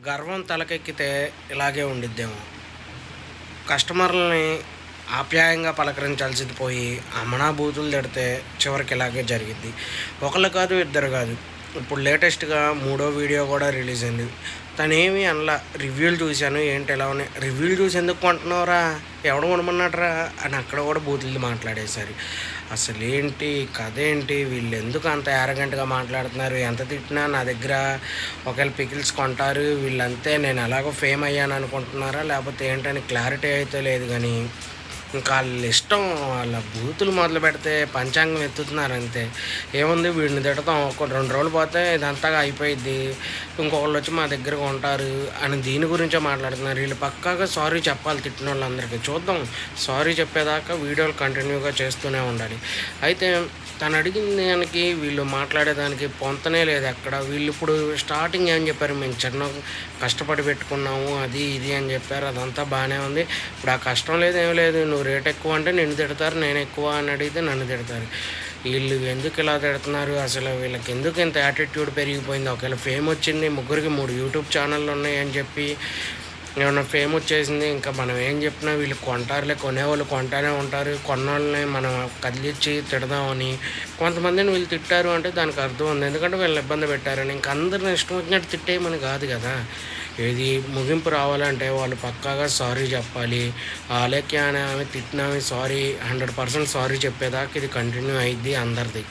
గర్వం తలకెక్కితే ఇలాగే ఉండిద్దేమో. కస్టమర్లని ఆప్యాయంగా పలకరించాల్సింది పోయి అమ్మనా బూతులు తిడితే చివరికి ఇలాగే జరిగిద్ది. ఒకళ్ళు కాదు, ఇద్దరు కాదు. ఇప్పుడు లేటెస్ట్‌గా మూడో వీడియో కూడా రిలీజ్ అయింది. తనేమి అనలా. రివ్యూలు చూశాను, ఏంటి ఇలా ఉన్నాయి. రివ్యూలు చూసి ఎందుకు కొంటున్నావురా? ఎవడు కొనమన్నాడురా? అని అక్కడ కూడా బూతులు మాట్లాడేశారు. అసలేంటి కథ ఏంటి? వీళ్ళు ఎందుకు అంత యారగెంట్‌గా మాట్లాడుతున్నారు? ఎంత తిట్టినా నా దగ్గర ఒకవేళ పికిల్స్ కొంటారు. వీళ్ళంతే నేను ఎలాగో ఫేమ్ అయ్యాను అనుకుంటున్నారా? లేకపోతే ఏంటని క్లారిటీ అయితే లేదు కానీ ఇంకా వాళ్ళ ఇష్టం. వాళ్ళ బూతులు మొదలు పెడితే పంచాంగం ఎత్తుతున్నారు అంతే. ఏముంది, వీడిని తిడతాం, ఒక 2 రోజులు పోతే ఇదంతా అయిపోయిద్ది, ఇంకొకళ్ళు వచ్చి మా దగ్గరకు ఉంటారు అని దీని గురించే మాట్లాడుతున్నారు. వీళ్ళు పక్కాగా సారీ చెప్పాలి తిట్టిన వాళ్ళందరికీ. చూద్దాం, సారీ చెప్పేదాకా వీడియోలు కంటిన్యూగా చేస్తూనే ఉండాలి. అయితే తను అడిగిన దానికి వీళ్ళు మాట్లాడేదానికి పొంతనే లేదు ఎక్కడ. వీళ్ళు ఇప్పుడు స్టార్టింగ్ ఏం చెప్పారు, మేము చిన్న కష్టపడి పెట్టుకున్నాము అది ఇది అని చెప్పారు. అదంతా బాగానే ఉంది. ఇప్పుడు ఆ కష్టం లేదు, ఏం లేదు. నువ్వు రేట్ ఎక్కువ అంటే నిన్ను తిడతారు, నేను ఎక్కువ అని అడిగితే నన్ను తిడతారు. వీళ్ళు ఎందుకు ఇలా తిడుతున్నారు? అసలు వీళ్ళకి ఎందుకు ఇంత యాటిట్యూడ్ పెరిగిపోయింది? ఒకవేళ ఫేమ్ వచ్చింది, ముగ్గురికి 3 యూట్యూబ్ ఛానళ్ళు ఉన్నాయి అని చెప్పి ఏమన్నా ఫేమ్ వచ్చేసింది, ఇంకా మనం ఏం చెప్పినా వీళ్ళు కొంటారులే, కొనేవాళ్ళు కొంటానే ఉంటారు. కొన్నోళ్ళని మనం కదిలిచ్చి తిడదామని కొంతమందిని వీళ్ళు తిట్టారు అంటే దానికి అర్థం ఉంది. ఎందుకంటే వీళ్ళని ఇబ్బంది పెట్టారని. ఇంక అందరిని ఇష్టం వచ్చినట్టు తిట్టేయమని కాదు కదా. ఏది ముగింపు రావాలంటే వాళ్ళు పక్కాగా సారీ చెప్పాలి. ఆలేఖ్య అనే ఆమె తిట్టినామె సారీ 100% సారీ చెప్పేదాకా ఇది కంటిన్యూ అయ్యిద్ది అందరిది.